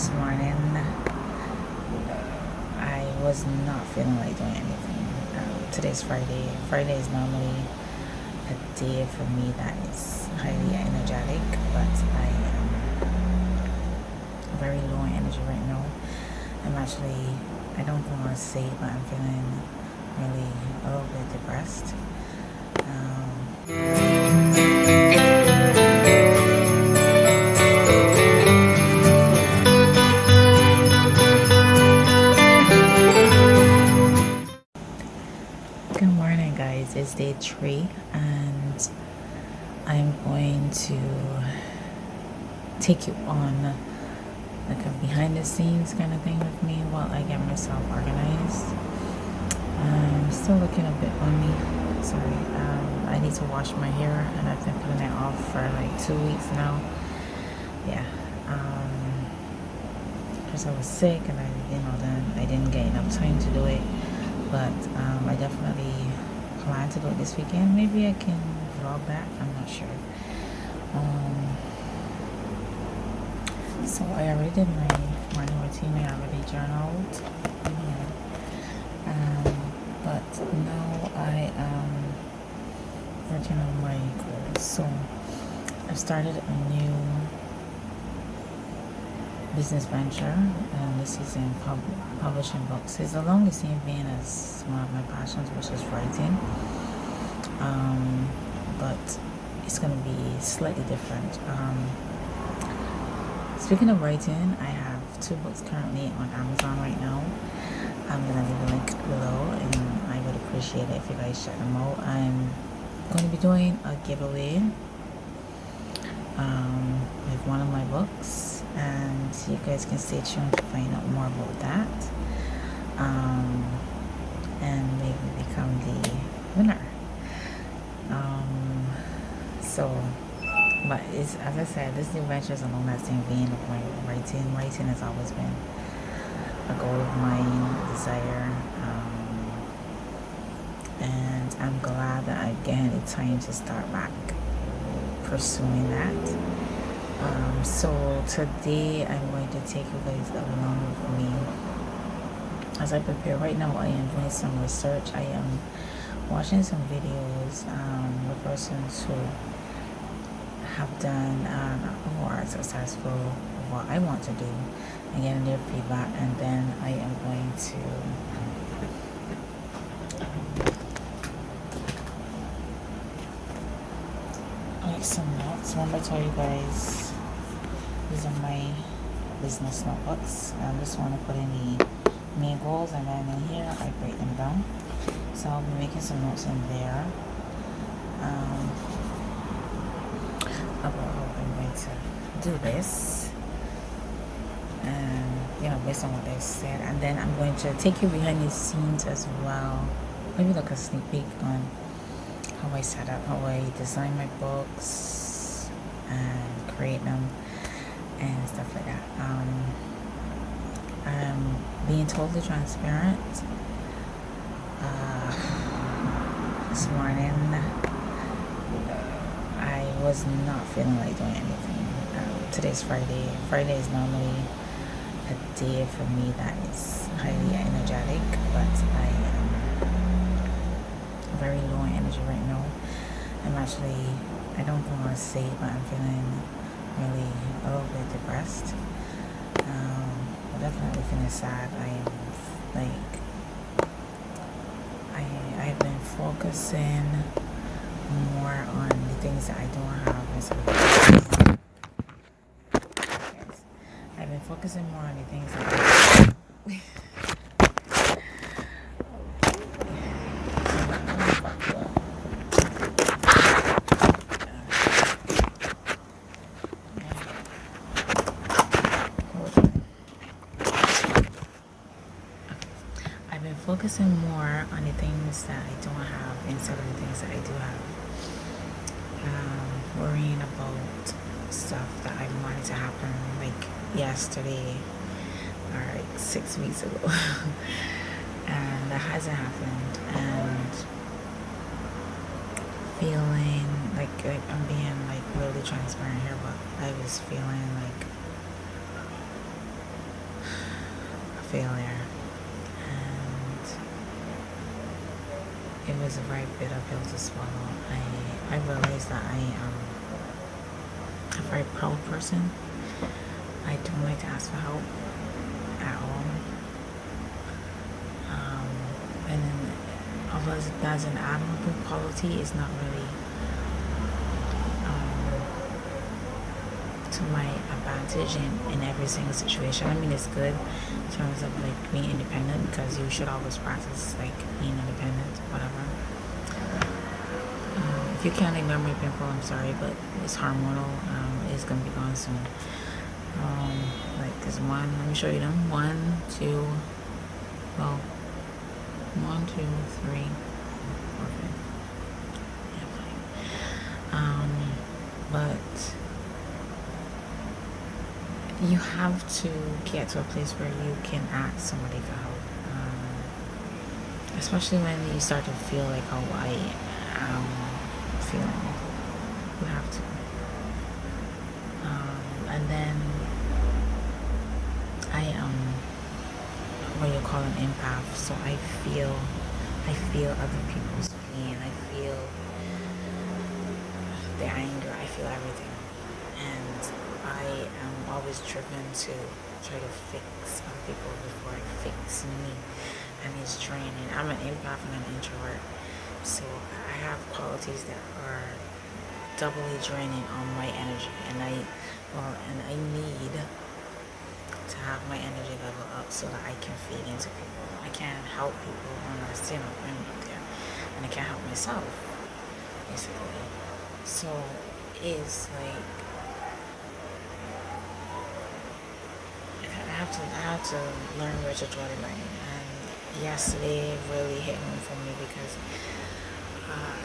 This morning, I was not feeling like doing anything. Today's Friday. Friday is normally a day for me that is highly energetic, but I am very low in energy right now. I don't want to say it, but I'm feeling really a little bit depressed. Good morning, guys. It's day 3, and I'm going to take you on like a behind the scenes kind of thing with me while I get myself organized. I'm still looking a bit bummy. Sorry. I need to wash my hair, and I've been putting it off for like 2 weeks now. Yeah. Because I was sick, and then I didn't get enough time to do it. But I definitely plan to do it this weekend. Maybe I can vlog that. I'm not sure. So I already did my morning routine. I already journaled. But now I am working on my goals. So I've started a new business venture, and this is in publishing books. It's along the same vein as one of my passions, which is writing, but it's going to be slightly different. Speaking of writing, I have 2 books currently on Amazon right now. I'm going to leave a link below, and I would appreciate it if you guys check them out. I'm going to be doing a giveaway with one of my books, and you guys can stay tuned to find out more about that, and maybe become the winner. But it's, as I said, this new venture is along that same vein of my writing. Writing has always been a goal of mine, a desire, and I'm glad that I'm getting the time to start back pursuing that. So today I'm going to take you guys along with me as I prepare. Right now I am doing some research. I am watching some videos with persons who have done who are successful with what I want to do, and getting their feedback, and then I am going to make some notes. Remember to tell you guys, these are my business notebooks. I just want to put in the main goals, and then in here I break them down. So I'll be making some notes in there about how I'm going to do this, and based on what they said. And then I'm going to take you behind the scenes as well, maybe like a sneak peek on how I set up, how I design my books and create them and stuff like that. I'm being totally transparent. This morning, I was not feeling like doing anything. Today's Friday. Friday is normally a day for me that is highly energetic, but I am very low in energy right now. I don't want to say it, but I'm feeling really a little bit depressed. I'm definitely feeling sad. I've been focusing more on the things that I don't have instead of I've been focusing more on the things that I don't. I've been focusing more on the things that I don't have instead of the things that I do have. Worrying about stuff that I wanted to happen like yesterday or like 6 weeks ago, and that hasn't happened. And feeling like I'm being like really transparent here, but I was feeling like failure, and it was a very bitter pill to swallow. I realized that I am a very proud person. I don't like to ask for help at all. And then, although that's an admirable quality, it's not really to my advantage in every single situation. I mean, it's good in terms of like being independent, because you should always practice like being independent, whatever. If you can't ignore my pimple, I'm sorry, but it's hormonal. It's gonna be gone soon. Like there's one. Let me show you them. 1, 2. Well, 1, 2, 3, 4, 5. Yeah, fine. But you have to get to a place where you can ask somebody for help, especially when you start to feel like how I am feeling. You have to, and then I am what you call an empath, so I feel other people's pain. I feel their anger. I feel everything, and I am always driven to try to fix other people before I fix me, and it's draining. I'm an empath and an introvert, so I have qualities that are doubly draining on my energy, and I need to have my energy level up so that I can feed into people. I can't help people unless I'm up there, and I can't help myself, basically. So it's like I have to learn where to draw the line. And yesterday really hit home for me because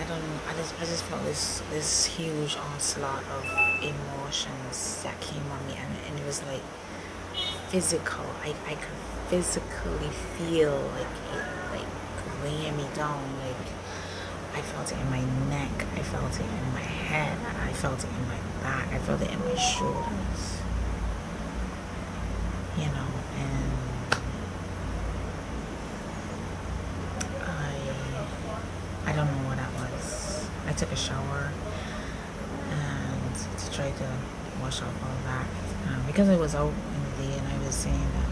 I don't know. I just felt this huge onslaught of emotions that came on me, and it was like physical. I could physically feel like it like weighing me down. Like I felt it in my neck, I felt it in my head, I felt it in my back, I felt it in my shoulders. You know, and I don't know what that was. I took a shower and to try to wash off all that because I was out in the day, and I was saying that,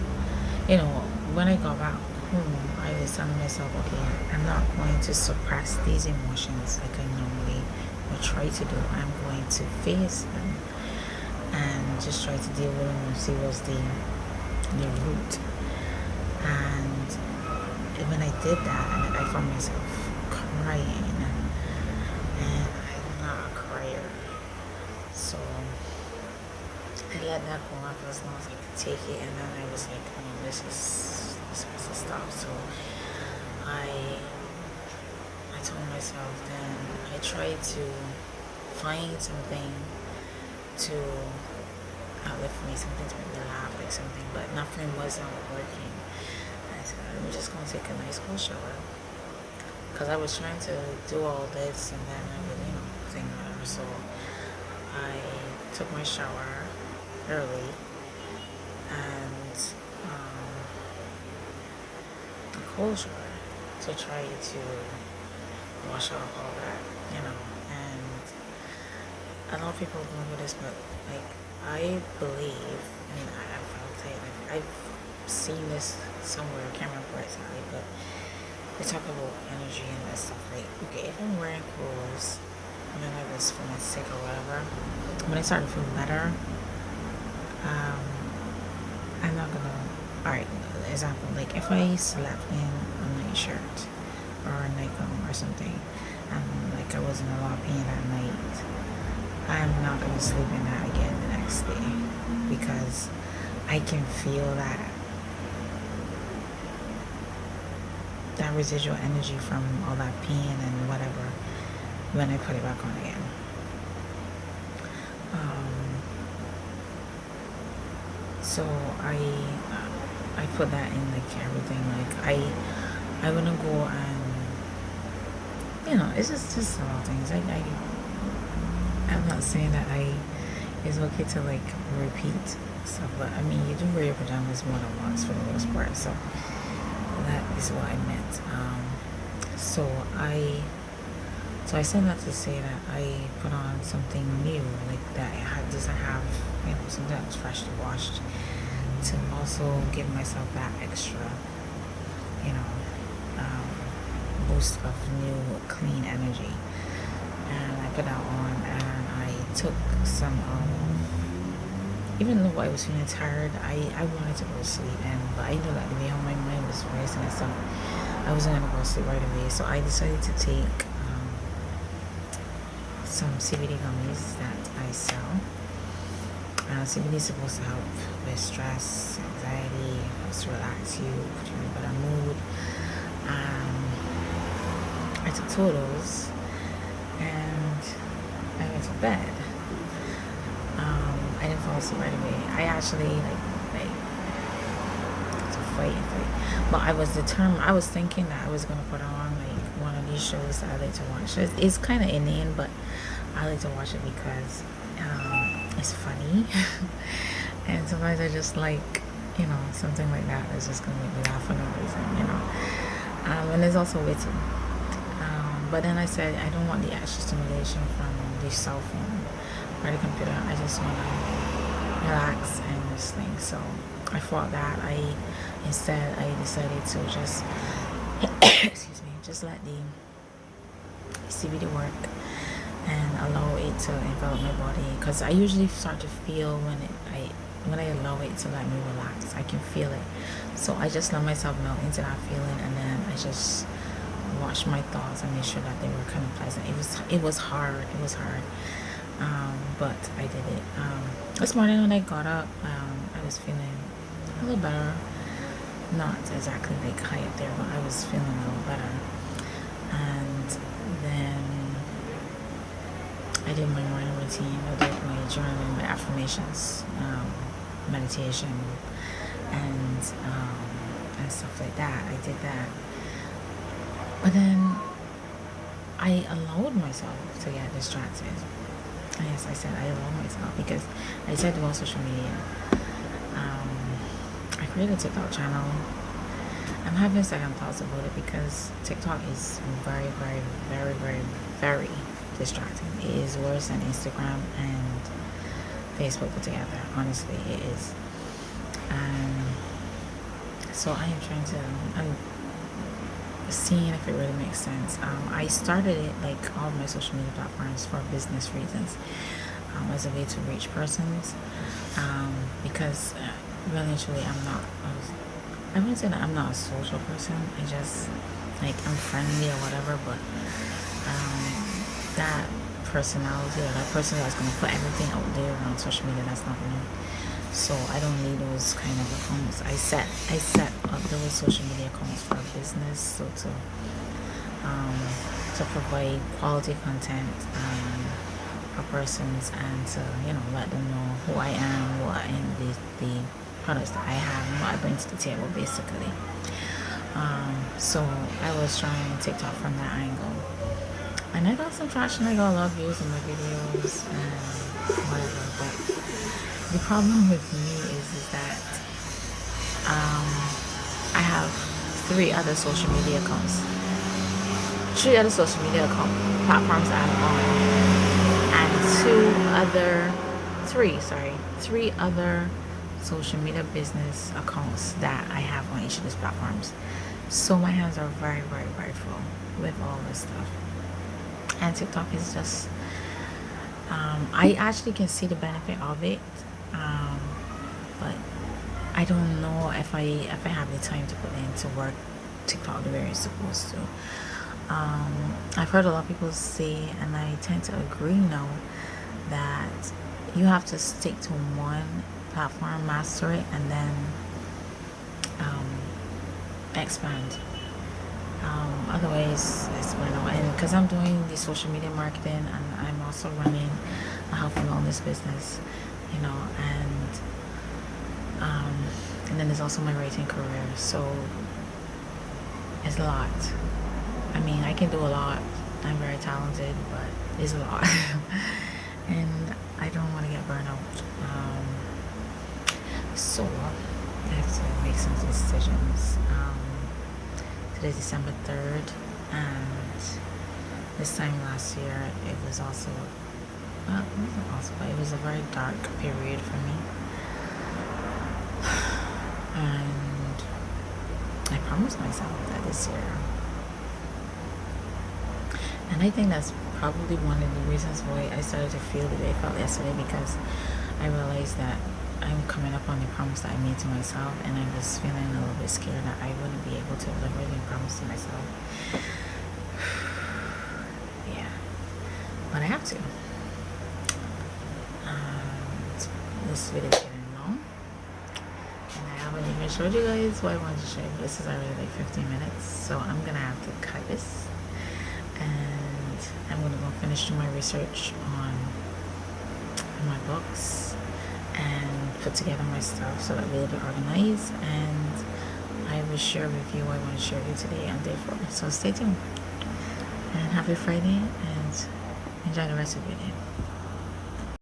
you know, when I got back home, I was telling myself, okay, I'm not going to suppress these emotions like I normally would try to do. I'm going to face them and just try to deal with them and see what's the root. And when I did that, I found myself crying, and I'm not a crier, so I let that go on for as long as I could take it. And then I was like, oh, this has to stop. So I told myself, then I tried to find something to uplift me, something to make me laugh, like something, but nothing wasn't working. I said, I'm just gonna take a nice cold shower, because I was trying to do all this and then I would, thing, whatever. So I took my shower early and a cold shower to try to wash off all that, and a lot of people don't know this, but like I believe, and I felt it, like I've seen this somewhere, I can't remember exactly, but they talk about energy and that stuff. Like, okay, if I'm wearing clothes, when I was feeling sick or whatever, when I start to feel better, I'm not gonna, alright, example, like if I slept in a night shirt or a nightgown or something, and like I was in a lot of pain that night, I'm not gonna sleep in that again the next day, because I can feel that residual energy from all that pain and whatever when I put it back on again. So I put that in like everything. Like I wouldn't go and it's just a lot of things. I'm not saying that it's it's okay to like repeat stuff, but I mean, you do wear your pajamas more than once for the most part, so that is what I meant. So I said that to say that I put on something new, like that doesn't have, something that was freshly washed, to also give myself that extra, boost of new, clean energy. And I put that on, and I took some, even though I was feeling tired, I wanted to go to sleep, but I knew that the way how my mind was racing and stuff, I wasn't going to go to sleep right away. So I decided to take some CBD gummies that I sell. CBD is supposed to help with stress, anxiety, helps to relax you, put you in a better mood. I took two of those, and I went to bed. I didn't fall asleep right away. I actually like to fight. But I was determined. I was thinking that I was gonna put on like one of these shows that I like to watch. It's kind of inane, but I like to watch it because it's funny. And sometimes I just like, something like that is just gonna make me laugh for no reason, and it's also witty. But then I said I don't want the extra stimulation from the cell phone or the computer. I just want to relax and just think. So I thought that instead I decided to just excuse me, just let the CBD work and allow it to envelop my body, because I usually start to feel when I allow it to let me relax, I can feel it. So I just let myself melt into that feeling, and then I just watch my thoughts and make sure that they were kind of pleasant. It was hard, but I did it. This morning when I got up, I was feeling a little better, not exactly like high up there, but I was feeling a little better. And then I did my morning routine. I did my journaling, my affirmations, meditation, and stuff like that. I did that. But then I allowed myself to get distracted. Yes, I said I allowed myself, because I said about social media. I created a TikTok channel. I'm having second thoughts about it because TikTok is very, very, very, very, very distracting. It is worse than Instagram and Facebook put together. Honestly, it is. So I am I'm seeing if it really makes sense. I started it, like all of my social media platforms, for business reasons, as a way to reach persons, because really and truly I wouldn't say that I'm not a social person. I just, like, I'm friendly or whatever, but that personality, or that person that's going to put everything out there on social media, that's not me. So I don't need those kind of accounts. I set up those social media accounts for business, so to provide quality content for persons, and to let them know who I am, what the products that I have, and what I bring to the table, basically. So I was trying TikTok from that angle, and I got some traction. I got a lot of views on my videos and whatever, but the problem with me is that I have three other social media accounts. Three other social media platforms that I'm on, and three other social media business accounts that I have on each of these platforms. So my hands are very, very, very full with all this stuff. And TikTok is just, I actually can see the benefit of it, but I don't know if I have the time to put into work TikTok the way it's supposed to. I've heard a lot of people say, and I tend to agree now, that you have to stick to one platform, master it, and then expand. Otherwise, it's going on. And because I'm doing the social media marketing, and I'm also running a health and wellness business, and then there's also my writing career. So it's a lot. I mean, I can do a lot. I'm very talented, but it's a lot. And I don't want to get burned out. So I have to make some decisions. Today's December 3rd, and this time last year it was also, well, it wasn't also, but it was a very dark period for me. And I promised myself that this year. And I think that's probably one of the reasons why I started to feel the way I felt yesterday, because I realized that I'm coming up on the promise that I made to myself, and I was feeling a little bit scared that I wouldn't be able to deliver the promise to myself. Yeah, but I have to. This video is getting long, and I haven't even showed you guys what I wanted to show you. This is already like 15 minutes, so I'm gonna have to cut this, and I'm gonna go finish doing my research on my books and put together my stuff so that we'll be organized, and I will share with you what I want to share with you today on day 4. So stay tuned, and happy Friday, and enjoy the rest of your day.